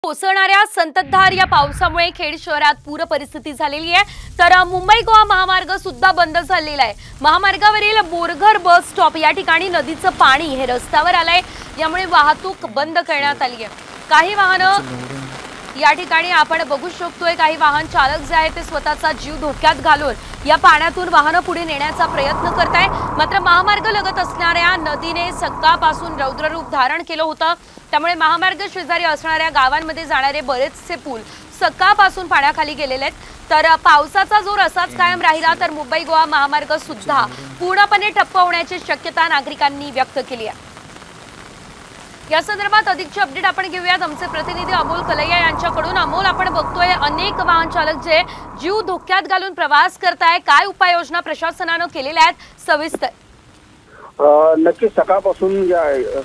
कोसळणाऱ्या संततधार या पावसामुळे खेड शहरात पूर परिस्थिती झालेली आहे। तर मुंबई गोवा महामार्ग सुद्धा बंद झालेला आहे। महामार्गावरील बोरघर बस स्टॉप या ठिकाणी नदीचं पाणी हे रस्त्यावर आलंय, यामुळे वाहतूक बंद करण्यात आली आहे। काही वाहनं या ठिकाणी आपण बघू शकतोय, काही वाहन चालक जे आहेत ते स्वतःचा जीव धोक्यात घालून या पाण्यातून वाहनं पुढे नेण्याचा प्रयत्न करताय। मात्र महामार्ग लगत असणाऱ्या नदीने सकाळपासून रौद्ररूप धारण केलं होतं, त्यामुळे महामार्ग शेजारी असणाऱ्या गावांमध्ये जाणारे बरेचसे पूल सकाळपासून पाण्याखाली गेलेले आहेत। तर पावसाचा जोर असाच कायम राहिला तर मुंबई गोवा महामार्ग सुद्धा पूर्णपणे ठप्प होण्याची शक्यता नागरिकांनी व्यक्त केली आहे। या संदर्भात अधिकची अपडेट आपण घेऊयात आमचे प्रतिनिधी अमोल कलैया यांच्याकडून। अमोल, आपण बघतोय अनेक वाहन चालक जे जीव धोक्यात घालून प्रवास करताय, काय उपाययोजना प्रशासनाने केलेल्या आहेत सविस्तर? नक्कीच सकाळपासून या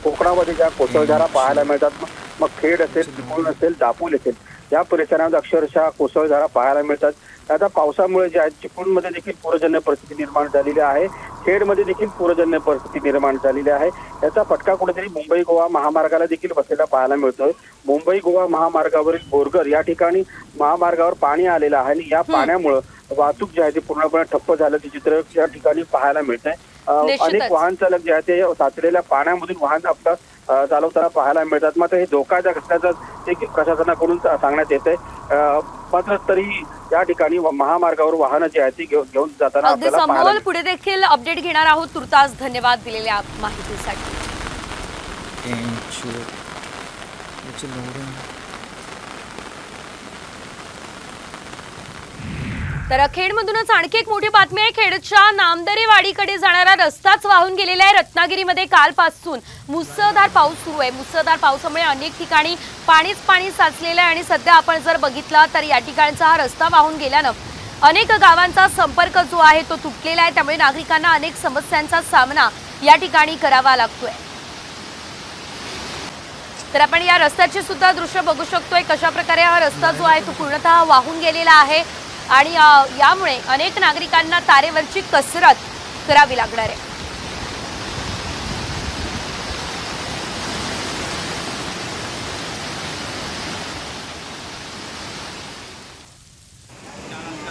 कोकणामध्ये ज्या कोसळधारा पाहायला मिळतात, मग खेड असेल, चिपळूण असेल, दापोली असेल, या परिसरात अक्षरशः कोसळधारा पाहायला मिळतात। आता पावसामुळे जे आहे चिपळूणमध्ये देखील पूरजन्य परिस्थिती निर्माण झालेली आहे, खेडमध्ये देखील पूरजन्य परिस्थिती निर्माण झालेली आहे। याचा फटका कुठेतरी मुंबई गोवा महामार्गाला देखील बसलेला पाहायला मिळतोय। मुंबई गोवा महामार्गावरील बोरघर या ठिकाणी महामार्गावर पाणी आलेलं आहे आणि या पाण्यामुळे वाहतूक जी आहे ती पूर्णपणे ठप्प झाल्याचे चित्र या ठिकाणी पाहायला मिळत आहे। अनेक वाहन चालक जे आहेत ते साचलेल्या पाण्यामधून वाहन अपघात चालवताना पाहायला मिळतात। मात्र हे धोकादायक असल्याचं देखील प्रशासनाकडून सांगण्यात येत आहे। मात्र तरी या ठिकाणी महामार्गावर वाहनं जी आहेत ती घेऊन जाताना आपल्याला पुढे देखील अपडेट घेणार आहोत। तुर्तास धन्यवाद दिलेल्या माहितीसाठी। तर खेडमधूनच आणखी एक मोठी बातमी आहे। खेडच्या नामदरेवाडीकडे जाणारा रस्ताच वाहून गेलेला आहे। रत्नागिरीमध्ये कालपासून मुसळधार पाऊस सुरू आहे। मुसळधार पावसामुळे अनेक ठिकाणी पाणी साचलेलं आहे आणि सध्या आपण जर बघितलं तर या ठिकाणचा हा रस्ता वाहून गेल्यानं अनेक गावांचा संपर्क जो आहे तो तुटलेला आहे, त्यामुळे नागरिकांना अनेक समस्यांचा सामना या ठिकाणी करावा लागतोय। तर आपण या रस्त्याचे सुद्धा दृश्य बघू शकतोय, कशा प्रकारे हा रस्ता जो आहे तो पूर्णतः वाहून गेलेला आहे आणि यामुळे अनेक नागरिकांना तारेवरची कसरत करावी लागणार आहे।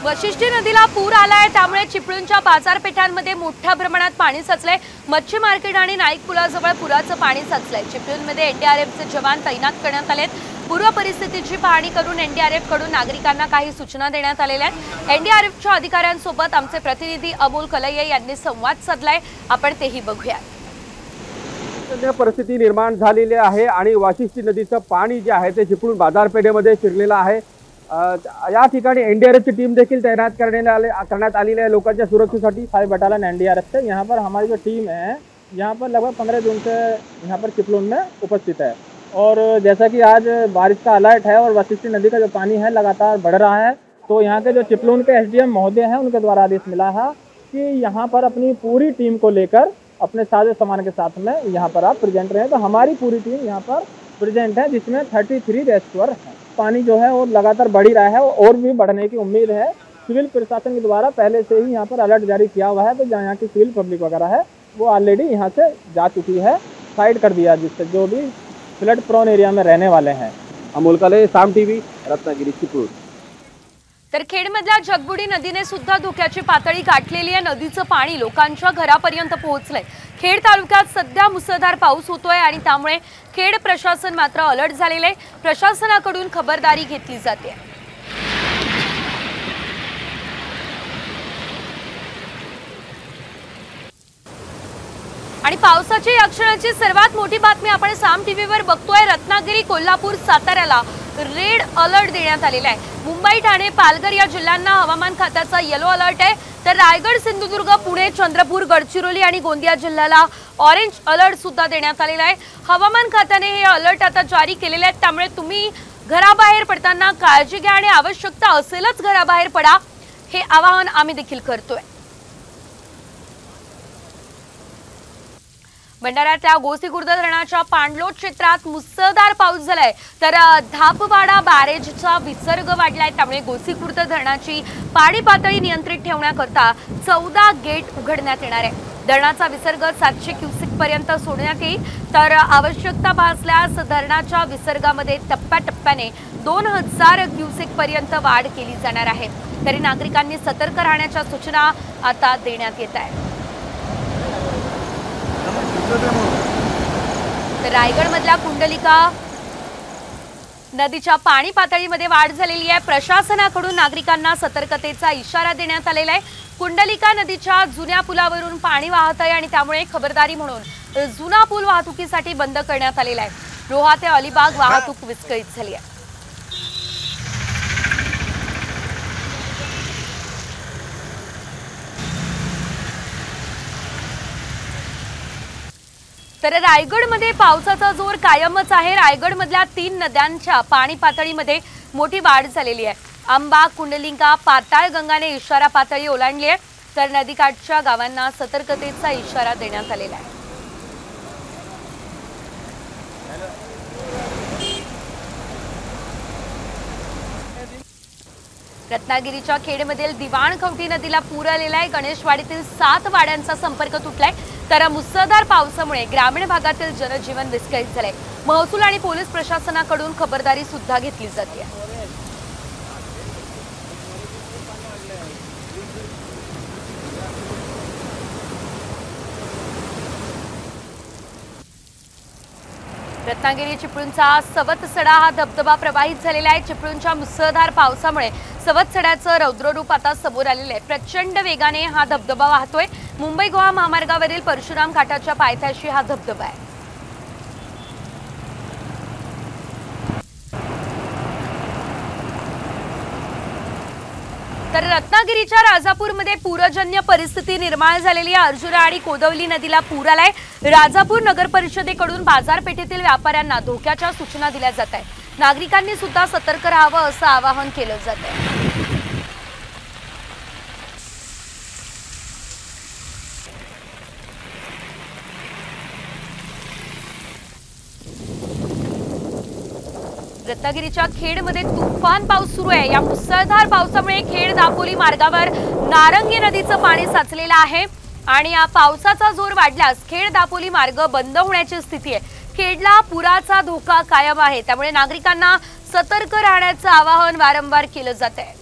वशिष्ठी नदीला पूर आलाय, त्यामुळे चिपळूणच्या बाजारपेठांमध्ये मोठ्या प्रमाणात पाणी साचलंय। मच्छी मार्केट आणि नाईक पुलाजवळ पुराचं पाणी साचलंय। चिपळूणमध्ये एनडीआरएफचे जवान तैनात करण्यात आलेत। पूर्व परिस्थितीची पाहणी करून एनडीआरएफ कडून नागरिकांना काही सूचना देण्यात आलेल्या आहेत। एनडीआरएफच्या अधिकाऱ्यांसोबत आमचे प्रतिनिधी अमोल कलैया यांनी संवाद साधलाय, आपण तेही बघूया। परिस्थिती निर्माण झालेली आहे आणि वाशिष्ठी नदीचं पाणी जे आहे ते चिपळूण बाजारपेठेमध्ये शिरलेलं आहे। या ठिकाणी एनडीआरएफ की टीम देखील तैनात करण्यात आलेली है लोगों सुरक्षेसाठी। 5 बटालियन एनडीआरएफ से यहाँ पर हमारी जो टीम है यहाँ पर लगभग 15 जून से यहाँ पर चिपळूण में उपस्थित है। और जैसा कि आज बारिश का अलर्ट है और वशिष्ठी नदी का जो पानी है लगातार बढ़ रहा है, तो यहाँ के जो चिपळूण के एसडीएम महोदय हैं उनके द्वारा आदेश मिला है कि यहाँ पर अपनी पूरी टीम को लेकर अपने सारे सामान के साथ में यहाँ पर आप प्रेजेंट रहें। तो हमारी पूरी टीम यहाँ पर प्रेजेंट है, जिसमें 33 रेस्क्यूअर हैं। पानी जो है वो लगातार बढ़ ही रहा है और भी बढ़ने की उम्मीद है। सिविल प्रशासन के द्वारा पहले से ही यहाँ पर अलर्ट जारी किया हुआ है, तो जहाँ यहाँ की सिविल पब्लिक वगैरह है वो ऑलरेडी यहाँ से जा चुकी है, साइड कर दिया, जिससे जो भी फ्लड प्रोन एरिया में रहने वाले हैं। अमोल कलैया, साम टीवी, रत्नागिरी, चिपळूण। तर खेडमधल्या जगबुडी नदीने सुद्धा धोक्याची पातळी गाठलेली आहे। नदीचं पाणी लोकांच्या घरापर्यंत पोहोचलंय। खेड तालुक्यात सध्या मुसळधार पाऊस होतोय आणि त्यामुळे खेड प्रशासन मात्र अलर्ट झालेलं आहे। प्रशासनाकडून खबरदारी घेतली जाते। आणि पावसाची या क्षणाची सर्वात मोठी बातमी आपण साम टीव्हीवर बघतोय। रत्नागिरी, कोल्हापूर, साताऱ्याला रेड अलर्ट देण्यात आलेला आहे। मुंबई, ठाणे, पालघर या जिल्ह्यांना हवामान खात्याचा येलो अलर्ट आहे। तर रायगड, सिंधुदुर्ग, पुणे, चंद्रपूर, गडचिरोली आणि गोंदिया जिल्ह्याला ऑरेंज अलर्ट सुद्धा देण्यात आलेला आहे। हवामान खात्याने हे अलर्ट आता जारी केलेले आहेत, त्यामुळे तुम्ही घराबाहेर पडताना काळजी घ्या आणि आवश्यकता असेलच घराबाहेर पडा, हे आवाहन आम्ही देखील करतोय। भंडाऱ्यातल्या गोसीखुर्द धरणाच्या पाणलोट क्षेत्रात मुसळधार पाऊस झालाय। तर धापवाडा बॅरेजचा विसर्ग वाढलाय, त्यामुळे गोसीखुर्द धरणाची पाणी पातळी नियंत्रित ठेवण्याकरता 14 गेट उघडण्यात येणार आहे। धरणाचा विसर्ग 700 क्युसेक पर्यंत सोडण्यात येईल, तर आवश्यकता भासल्यास धरणाच्या विसर्गामध्ये टप्प्याटप्प्याने 2000 क्युसेक पर्यंत वाढ केली जाणार आहे। तरी नागरिकांनी सतर्क राहण्याच्या सूचना आता देण्यात येत आहेत। तर रायगडमधल्या कुंडलिका नदीच्या पाणी पातळीमध्ये वाढ झालेली आहे। प्रशासनाकडून नागरिकांना सतर्कतेचा इशारा देण्यात आलेला आहे। कुंडलिका नदीच्या जुन्या पुलावरून पाणी वाहत आहे आणि त्यामुळे खबरदारी म्हणून जुना पूल वाहतुकीसाठी बंद करण्यात आलेला आहे। रोहा ते अलिबाग वाहतूक विस्कळीत झाली आहे। तर रायगडमध्ये पावसाचा जोर कायमच आहे। रायगडमधल्या 3 नद्यांच्या पाणी पातळीमध्ये मोठी वाढ झालेली आहे। आंबा, कुंडलिका, पाताळगंगाने इशारा पातळी ओलांडली आहे, तर नदीकाठच्या गावांना सतर्कतेचा इशारा देण्यात आलेला आहे। रत्नागिरीच्या खेडमधील दिवाणखवटी नदीला पूर आलेला आहे। गणेशवाडीतील 7 वाड्यांचा संपर्क तुटलाय, तर मुसळधार पावसामुळे ग्रामीण भागातील जनजीवन विस्कळीत झाले। महसूल आणि पोलीस प्रशासनाकडून खबरदारी सुद्धा घेतली जाते। रत्नागिरी चिपळूणचा सवतसडा हा धबधबा प्रवाहित झालेला आहे। चिपळूणच्या मुसळधार पावसामुळे सवतसड्याचं रौद्ररूप आता समोर आलेलं आहे। प्रचंड वेगाने हा धबधबा वाहतोय। मुंबई गोवा महामार्गावरील परशुराम घाटाच्या पायथ्याशी हा धबधबा आहे। तर रत्नागिरीच्या राजापूरमध्ये पूरजन्य परिस्थिती निर्माण झालेली आहे। अर्जुना आणि कोदवली नदीला पूर आलाय। राजापूर नगर परिषदेकडून बाजारपेठेतील व्यापाऱ्यांना धोक्याच्या सूचना दिल्या जात आहेत। नागरिकांनी सुद्धा सतर्क राहावं असं आवाहन केलं जात आहे। रत्नागिरीच्या खेडमध्ये तुफान पाऊस सुरू आहे। या मुसळधार पावसामुळे खेड दापोली मार्गावर नारंगी नदीचं पाणी साचलेलं आहे आणि या पावसाचा जोर वाढल्यास खेड दापोली मार्ग बंद होण्याची स्थिती आहे। खेडला पुराचा धोका कायम आहे, त्यामुळे नागरिकांना सतर्क राहण्याचं आवाहन वारंवार केलं जात आहे।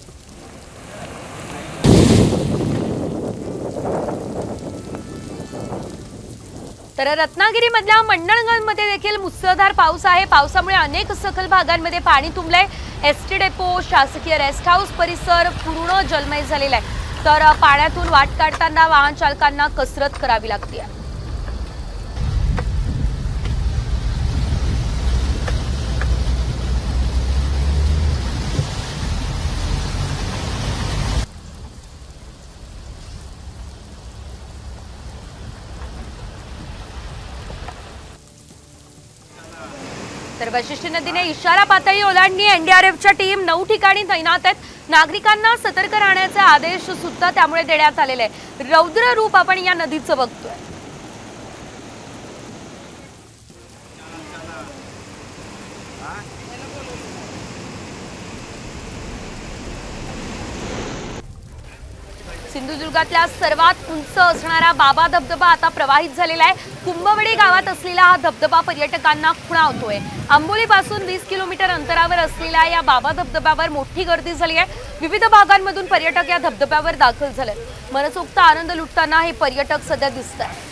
तर रत्नागिरीमधल्या मंडणगडमध्ये देखील मुसळधार पाऊस आहे। पावसामुळे अनेक सखल भागांमध्ये पाणी तुंबलंय। एसटी डेपो, शासकीय रेस्ट हाऊस परिसर पूर्ण जलमय झालेला आहे, तर पाण्यातून वाट काढताना वाहन चालकांना कसरत करावी लागते। तर वशिष्ठी नदीने इशारा पातळी ओलांडली। एनडीआरएफच्या टीम 9 ठिकाणी तैनात आहेत। नागरिकांना सतर्क राहण्याचे आदेश सुद्धा त्यामुळे देण्यात आलेले आहे। रौद्र रूप आपण या नदीचं बघतोय। सिंधुदुर्गातल्या सर्वात उंच असणारा बाबा धबधबा आता प्रवाहित झालेला आहे। कुंभवडे गावात असलेला हा धबधबा पर्यटकांना खुणावतोय। आंबोलीपासून 20 किलोमीटर अंतरावर असलेल्या या बाबा धबधब्यावर मोठी गर्दी झाली आहे। विविध भागांमधून पर्यटक या धबधब्यावर दाखल झाले। मनसोक्त आनंद लुटताना हे पर्यटक सध्या दिसत आहेत।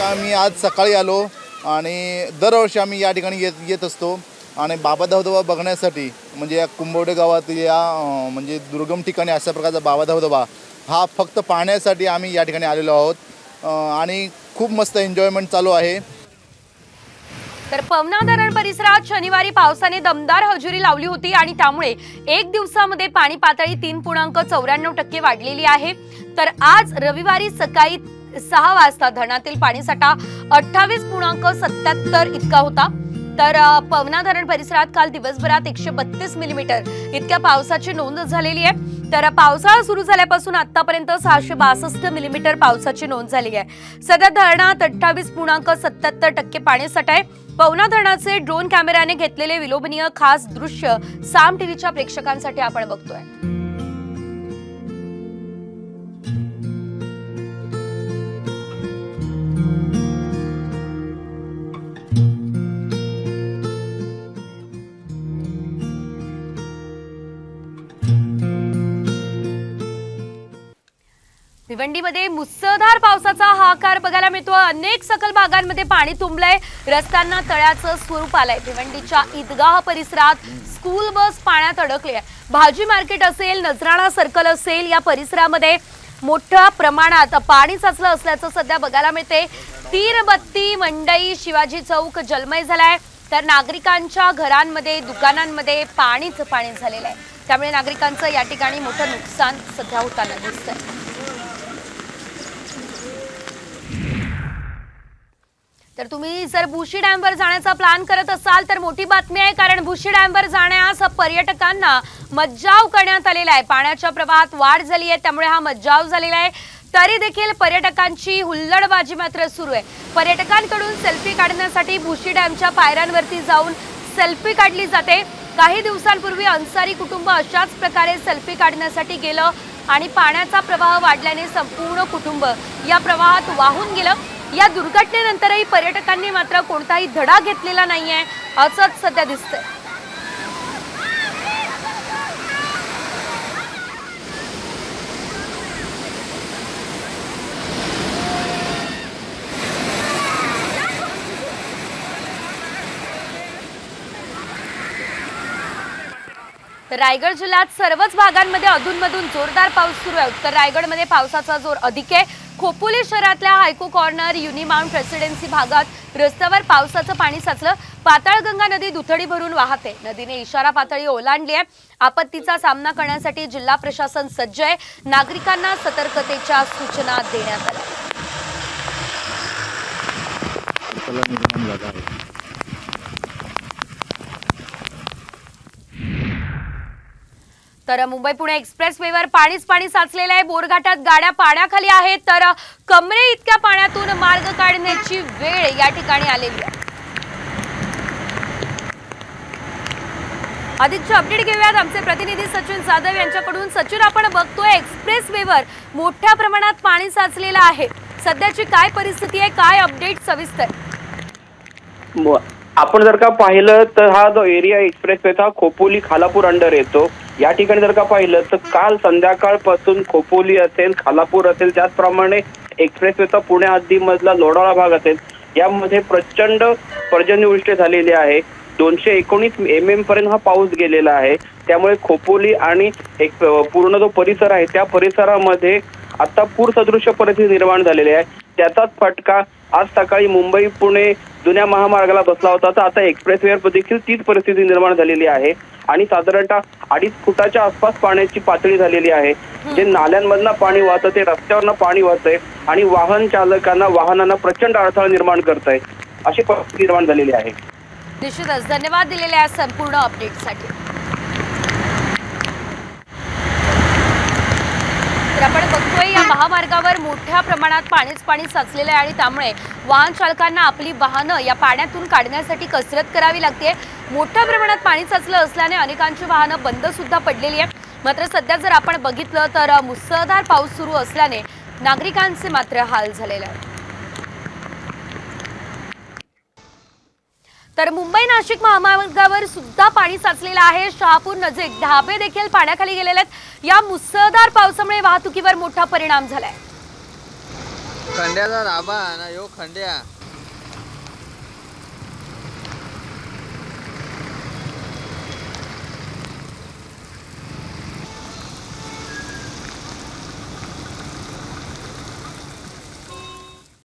आम्ही आज सकाळी आलो आणि दरवर्षी आम्ही या ठिकाणी येत असतो आणि बाबा धबधबा बघण्यासाठी, म्हणजे या कुंभवडे गावातील या म्हणजे दुर्गम ठिकाणी अशा प्रकारचा बाबा धबधबा हा फक्त पाहण्यासाठी आम्ही या ठिकाणी आलेलो आहोत आणि खूप मस्त एन्जॉयमेंट चालू आहे। तर पवना धरण परिसरात शनिवारी पावसाने दमदार हजेरी लावली होती आणि त्यामुळे एक दिवसामध्ये पाणी पातळी 3.94% वाढलेली आहे। तर आज रविवारी सकाळी 6 वाजता धरणातील पाणीसाठा 28.77 इतका होता। तर पवना धरण परिसरात काल दिवसभरात 132 मिलीमीटर इतक्या पावसाची नोंद झालेली आहे। तर पावसाळा सुरू झाल्यापासून आतापर्यंत 662 मिलीमीटर पावसाची नोंद झाली आहे। सध्या धरणात 28.77% पाणीसाठा आहे। पवना धरणाचे ड्रोन कॅमेऱ्याने घेतलेले विलोभनीय खास दृश्य साम टीव्हीच्या प्रेक्षकांसाठी आपण बघतोय। भिवंडीमध्ये मुसळधार पावसाचा हाहाकार बघायला मिळतो। अनेक सखल भागांमध्ये पाणी तुंबलंय, रस्त्यांना तळ्याचं स्वरूप आलंय। भिवंडीच्या ईदगाह परिसरात स्कूल बस पाण्यात अडकली आहे। भाजी मार्केट असेल, नजराणा सर्कल असेल, या परिसरामध्ये मोठ्या प्रमाणात पाणी साचलं असल्याचं सध्या बघायला मिळते। तीरबत्ती मंडई, शिवाजी चौक जलमय झालाय, तर नागरिकांच्या घरांमध्ये, दुकानांमध्ये पाणीच पाणी झालेलं आहे। त्यामुळे नागरिकांचं या ठिकाणी मोठं नुकसान सध्या होताना दिसतंय। तर तुम्ही जर भुशी डॅमवर जाण्याचा प्लॅन करत असाल तर मोठी बातमी आहे, कारण भुशी डॅमवर जाण्यास पर्यटकांना मज्जाव करण्यात आलेला आहे। पाण्याच्या प्रवाहात वाढ झाली आहे, त्यामुळे हा मज्जाव झालेला आहे। तरी देखील पर्यटकांची हुल्लडबाजी मात्र सुरू आहे। पर्यटकांकडून सेल्फी काढण्यासाठी भुशी डॅमच्या पायऱ्यांवरती जाऊन सेल्फी काढली जाते। काही दिवसांपूर्वी अन्सारी कुटुंब अशाच प्रकारे सेल्फी काढण्यासाठी गेलं आणि पाण्याचा प्रवाह वाढल्याने संपूर्ण कुटुंब या प्रवाहात वाहून गेलं। या दुर्घटनेनंतरही पर्यटकांनी मात्र कोणताही धडा घेतलेला नाहीये, असंच सध्या दिसतंय। रायगड जिल्ह्यात सर्वच भागांमध्ये अधूनमधून जोरदार पाऊस सुरू आहे। उत्तर रायगडमध्ये पावसाचा जोर अधिक आहे। खोपोली शहरातल्या हायको कॉर्नर, युनिमाउंट रेसिडेन्सी भागात रस्त्यावर पावसाचं पाणी साचलं। पाताळगंगा नदी दुथडी भरून वाहते। नदीने इशारा पातळी ओलांडली आहे। आपत्तीचा सामना करण्यासाठी जिल्हा प्रशासन सज्ज आहे। नागरिकांना सतर्कतेच्या सूचना देण्यात आल्या। तर मुंबई पुणे एक्सप्रेसवेवर पाणी साचलेलं आहे। बोरघाटात गाड्या पाण्याखाली आहेत, तर कमरे इतक्या पाण्यातून मार्ग काढण्याची वेळ या ठिकाणी आलेली आहे। अधिकचे अपडेट घेऊयात आमचे प्रतिनिधी सचिन जाधव यांच्याकडून। सचिन, आपण बघतोय एक्सप्रेसवेवर मोठ्या प्रमाणात पाणी साचलेलं आहे, सध्याची काय परिस्थिती आहे, काय अपडेट सविस्तर? आपण जर का पाहिलं तर हा जो एरिया एक्सप्रेसवेचा खोपोली खालापूर अंडर येतो। या ठिकाणी जर का पाहिलं तर काल संध्याकाळपासून खोपोली असेल, खालापूर असेल, त्याचप्रमाणे एक्सप्रेसवेचा पुणे आदीमधला लोणावळा भाग असेल, यामध्ये प्रचंड पर्जन्यवृष्टी झालेली आहे। 219 mm पर्यंत हा पाऊस गेलेला आहे। त्यामुळे खोपोली आणि एक पूर्ण जो परिसर आहे त्या परिसरामध्ये आता पूर सदृश्य परिस्थिती निर्माण झालेली आहे। त्याचाच फटका आज सकाळी मुंबई पुणे जुन्या महामार्गाला बसला होता। तर आता एक्सप्रेसवेवर देखील तीच परिस्थिती निर्माण झालेली आहे आणि साधारणतः 2.5 फुटाच्या आसपास पाण्याची पातळी झालेली आहे। जे नाल्यांमधनं पाणी वाहतं ते रस्त्यावरनं पाणी वाहतंय आणि वाहन चालकांना, वाहनांना प्रचंड अडथळा निर्माण करतंय, अशी परिस्थिती निर्माण झालेली आहे। निश्चितच धन्यवाद दिलेल्या संपूर्ण अपडेटसाठी। तर आपण बघतोय या महामार्गावर मोठ्या प्रमाणात पाणी साचलेलं आहे आणि त्यामुळे वाहन चालकांना आपली वाहनं या पाण्यातून काढण्यासाठी कसरत करावी लागते। मोठ्या प्रमाणात पाणी साचलं असल्याने अनेकांची वाहनं बंद सुद्धा पडलेली आहे। मात्र सध्या जर आपण बघितलं तर मुसळधार पाऊस सुरू असल्याने नागरिकांचे मात्र हाल झालेले आहेत। तर मुंबई नाशिक महामार्गावर सुद्धा पाणी साचलेलं आहे। शहापूर नजीक ढाबे देखील पाण्याखाली गेलेले आहेत। या मुसळधार पावसामुळे वाहतुकीवर मोठा परिणाम झालाय। खंड्याचा ढाबा ना, यो खंड्या